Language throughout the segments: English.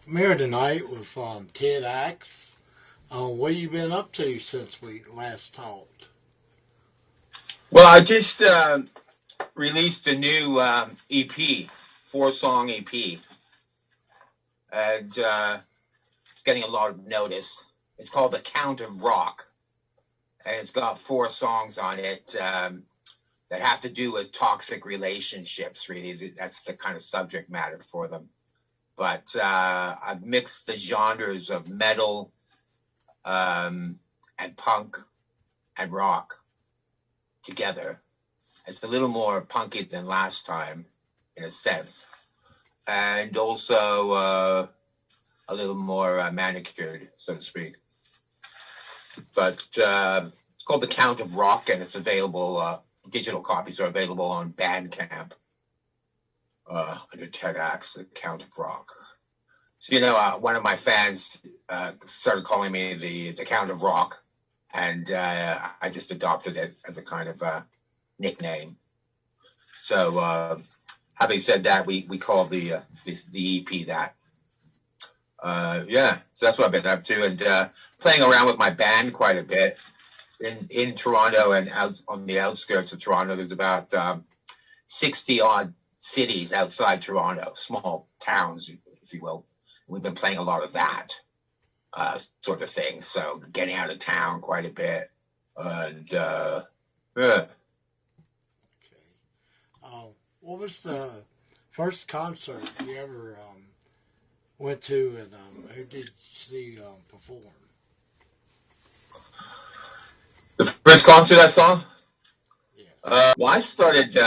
I'm here tonight with Ted Axe. What have you been up to since we last talked? Well, I just released a new EP, four-song EP, and it's getting a lot of notice. It's called The Count of Rock, and it's got four songs on it that have to do with toxic relationships, really. That's the kind of subject matter for them. But I've mixed the genres of metal and punk and rock together. It's a little more punky than last time, in a sense, and also a little more manicured, so to speak. But it's called The Count of Rock, and it's available. Digital copies are available on Bandcamp under Ted Axe, The Count of Rock. So, one of my fans started calling me the Count of Rock, and I just adopted it as a kind of nickname. So, having said that, we call the EP that. So that's what I've been up to, and playing around with my band quite a bit in Toronto and out on the outskirts of Toronto. There's about 60 odd cities outside Toronto, small towns, if you will. We've been playing a lot of that sort of thing. So getting out of town quite a bit, and yeah. Okay. What was the first concert you ever went to, and who did you see perform? The first concert I saw? Yeah. Well, I started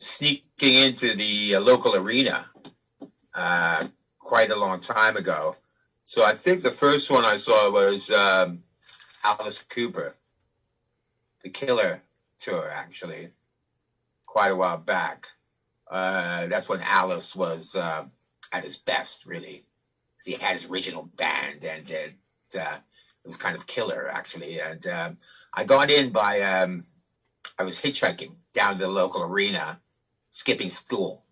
sneaking into the local arena quite a long time ago. So I think the first one I saw was Alice Cooper, the Killer tour, actually, quite a while back. That's when Alice was at his best, really. He had his original band, and it was kind of Killer, actually. And I got in by, I was hitchhiking down to the local arena, skipping school,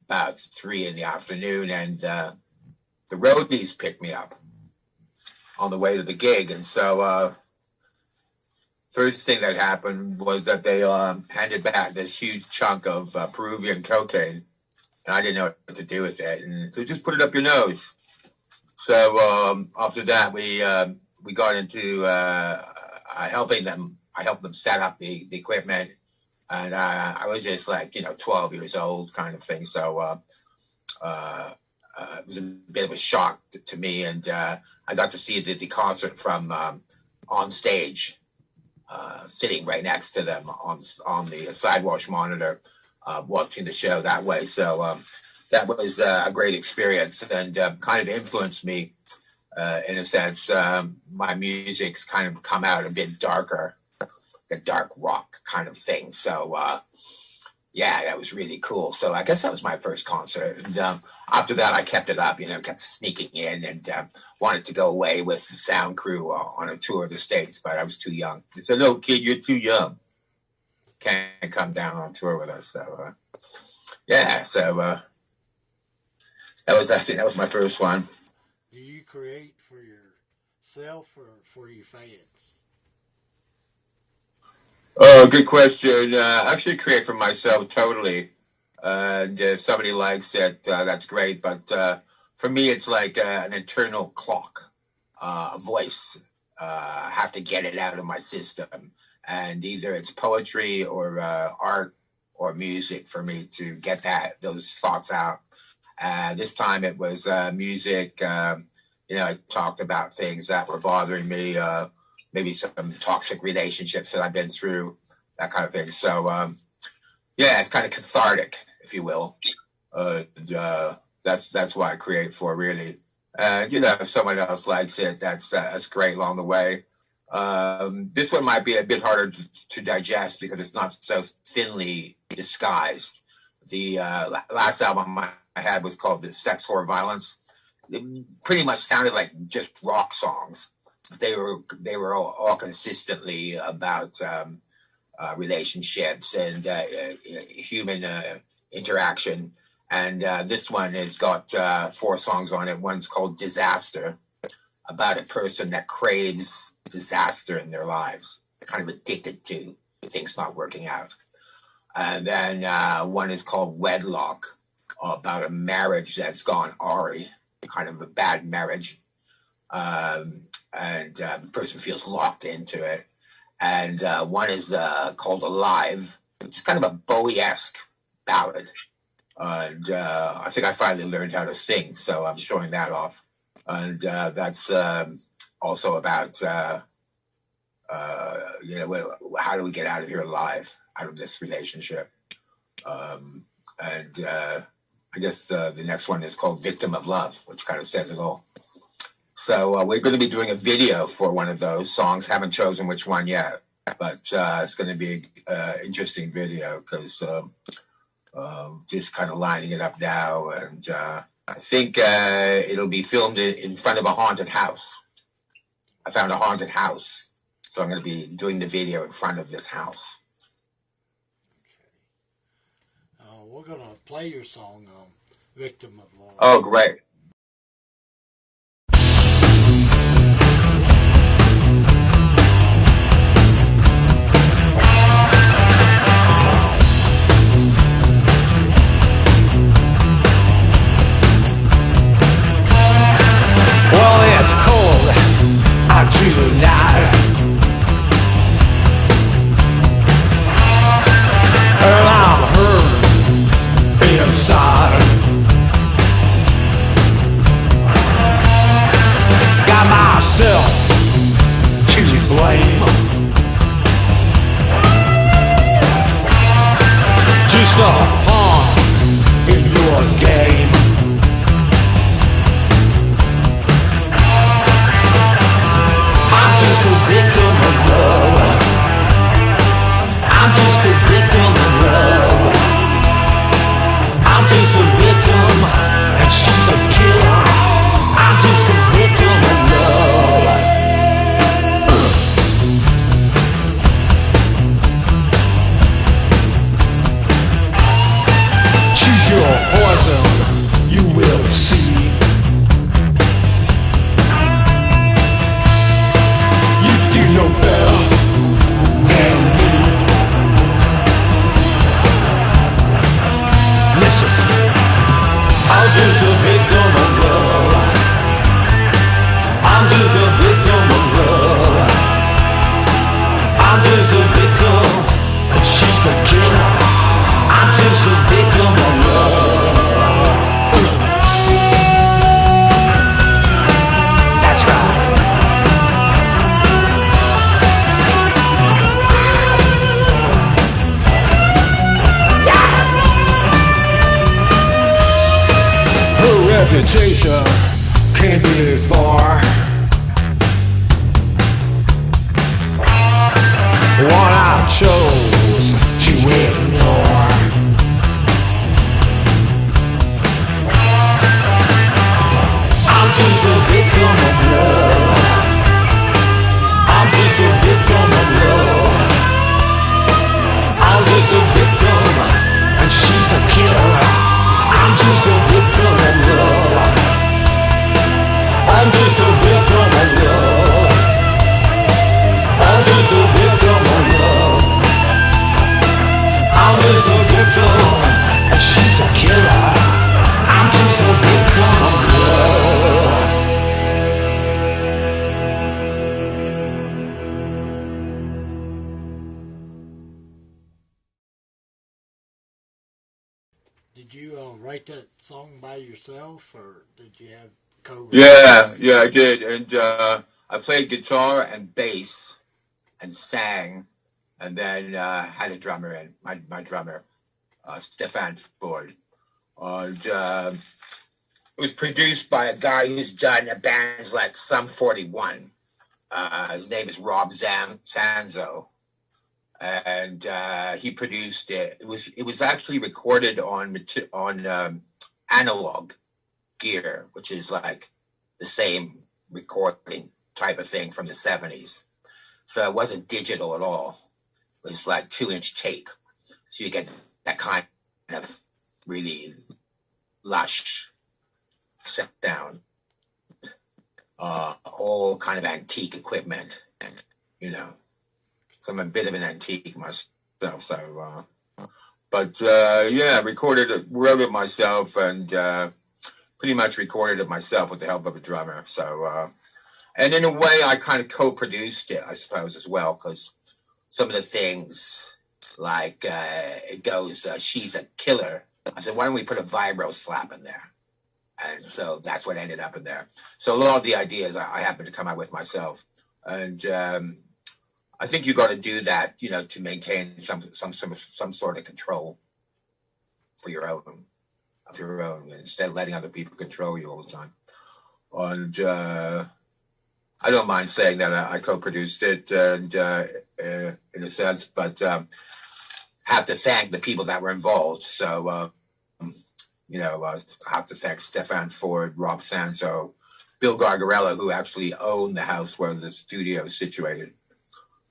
about 3 in the afternoon, and the roadies picked me up on the way to the gig. And so first thing that happened was that they handed back this huge chunk of Peruvian cocaine, and I didn't know what to do with it. And so just put it up your nose. So after that, we got into helping them. I helped them set up the equipment, and I was just like 12 years old, kind of thing. So it was a bit of a shock to me, and I got to see the concert from on stage, sitting right next to them on the sidewalk monitor, watching the show that way. So that was a great experience, and kind of influenced me in a sense. My music's kind of come out a bit darker, the dark rock kind of thing. So yeah, that was really cool. So I guess that was my first concert. And after that, I kept it up, kept sneaking in, and wanted to go away with the sound crew on a tour of the States, but I was too young. They said, "No, kid, you're too young. Can't come down on tour with us." So yeah, so I think that was my first one. Do you create for yourself or for your fans? Oh, good question. I actually create for myself totally. And if somebody likes it, that's great. But for me, it's like an internal clock, a voice. I have to get it out of my system. And either it's poetry or art or music for me to get those thoughts out. This time it was music. I talked about things that were bothering me. Maybe some toxic relationships that I've been through, that kind of thing. So, yeah, it's kind of cathartic, if you will. That's what I create for, really. If someone else likes it, that's great along the way. This one might be a bit harder to digest because it's not so thinly disguised. The last album I had was called The Sex, Horror, Violence. It pretty much sounded like just rock songs. They were all consistently about relationships and human interaction, And this one has got 4 songs on it. One's called Disaster, about a person that craves disaster in their lives, kind of addicted to things not working out. And then one is called Wedlock, about a marriage that's gone awry, kind of a bad marriage. And the person feels locked into it. And one is called Alive, which is kind of a Bowie-esque ballad. And I think I finally learned how to sing, so I'm showing that off. And that's also about, you know, how do we get out of here alive, out of this relationship? And I guess the next one is called Victim of Love, which kind of says it all. So we're going to be doing a video for one of those songs. Haven't chosen which one yet, but it's going to be an interesting video because just kind of lining it up now. And I think it'll be filmed in front of a haunted house. I found a haunted house, so I'm going to be doing the video in front of this house. Okay. We're going to play your song, Victim of Love. Oh, great. Well, it's cold out tonight, and I'm hurt inside. Got myself to blame, just a pawn in your game. I'm just a victim of love. I'm just a victim of love. I'm just a victim, and she's a killer. I'm just a victim of love. Choose your poison, you will see. You know better than me. Listen, I'm just a victim of love. I'm just a victim of love. I'm just a victim, and she's a killer. I'm just a victim of love. That's right. Her reputation can't be far. One I chose to ignore. I'm just a victim of love. I'm just a victim of love. I'm just a victim, and she's a killer. I'm just a victim of love. I'm just a victim of love. I'm just a victim of love. I'm just a victim, and she's a killer. I'm just a victim of love. Did you write that song by yourself, or did you have co-write? Yeah, I did. And I played guitar and bass and sang, and then had a drummer in, my drummer, Stefan Ford. And it was produced by a guy who's done bands like Sum 41. His name is Rob Sanzo. And he produced it. It was actually recorded on analog gear, which is like the same recording type of thing from the 70s. So it wasn't digital at all. It was like 2-inch tape. So you get that kind of really lush sound, all kind of antique equipment, and so I'm a bit of an antique myself. So, but yeah, wrote it myself, and pretty much recorded it myself with the help of a drummer. So, and in a way, I kind of co-produced it, I suppose, as well, because some of the things, like it goes, she's a killer. I said, why don't we put a vibro slap in there? And so that's what ended up in there. So a lot of the ideas I happened to come up with myself. And I think you got to do that, to maintain some sort of control for your own, instead of letting other people control you all the time. And I don't mind saying that I co-produced it, and in a sense, but have to thank the people that were involved. So, I have to thank Stefan Ford, Rob Sanso, Bill Gargarella, who actually owned the house where the studio is situated.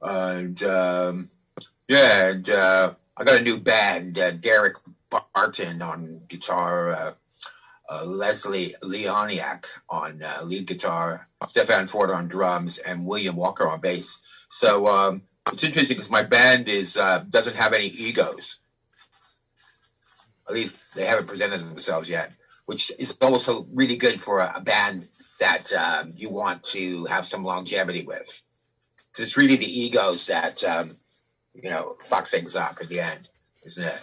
And I got a new band, Derek Barton on guitar, Leslie Leoniak on lead guitar, Stefan Ford on drums, and William Walker on bass. So it's interesting because my band doesn't have any egos. At least they haven't presented themselves yet, which is also really good for a band that you want to have some longevity with. Because it's really the egos that, fuck things up at the end, isn't it?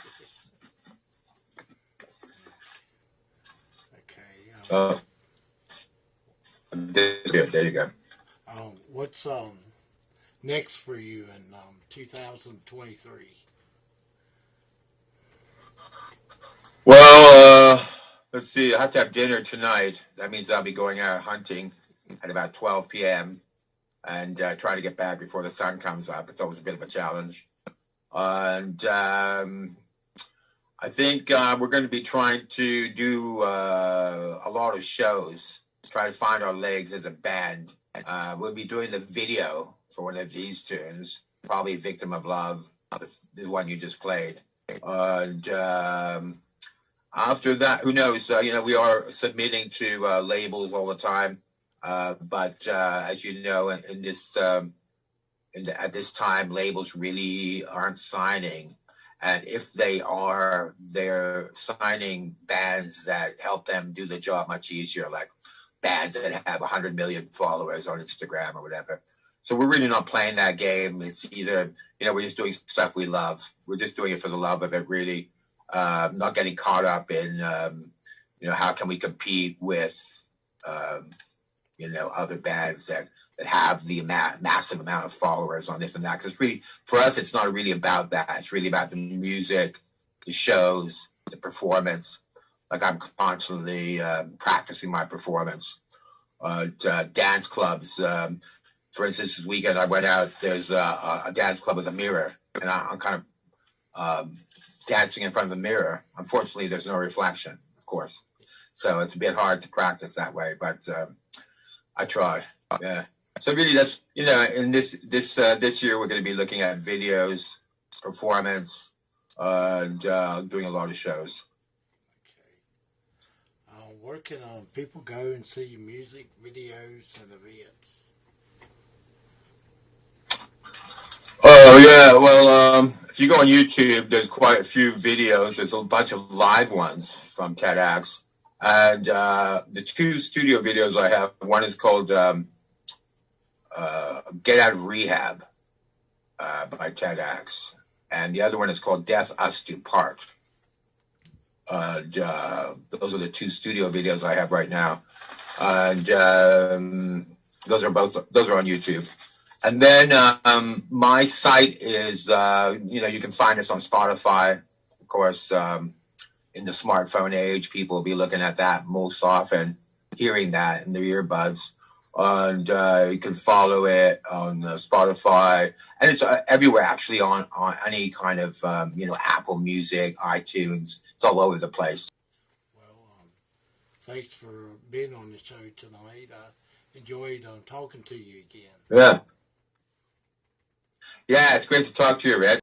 Okay. There you go. What's next for you in 2023? Well, let's see. I have to have dinner tonight. That means I'll be going out hunting at about 12 p.m. and try to get back before the sun comes up. It's always a bit of a challenge. And I think we're going to be trying to do a lot of shows, try to find our legs as a band. We'll be doing the video for one of these tunes, probably Victim of Love, the one you just played. And after that, who knows? We are submitting to labels all the time. But as you know, in this at this time, labels really aren't signing. And if they are, they're signing bands that help them do the job much easier, like bands that have 100 million followers on Instagram or whatever. So we're really not playing that game. It's either, we're just doing stuff we love. We're just doing it for the love of it, really. Not getting caught up in, how can we compete with, other bands that have the massive amount of followers on this and that. Because really, for us, it's not really about that. It's really about the music, the shows, the performance. Like I'm constantly practicing my performance. Dance clubs. For instance, this weekend I went out. There's a dance club with a mirror, and I'm kind of dancing in front of the mirror. Unfortunately, there's no reflection, of course, so it's a bit hard to practice that way. But I try. Yeah. So really, that's in this year we're going to be looking at videos, performance, and doing a lot of shows. Okay. Where can people go and see your music videos and events? Oh yeah, well, if you go on YouTube, there's quite a few videos. There's a bunch of live ones from TEDx, and the two studio videos I have. One is called "Get Out of Rehab" by TEDx, and the other one is called "Death Us Do Part." Those are the two studio videos I have right now, and those are on YouTube. And then my site is, you can find us on Spotify. Of course, in the smartphone age, people will be looking at that most often, hearing that in their earbuds. And you can follow it on Spotify. And it's everywhere, actually, on any kind of, Apple Music, iTunes. It's all over the place. Well, thanks for being on the show tonight. I enjoyed talking to you again. Yeah. Yeah, it's great to talk to you, Red.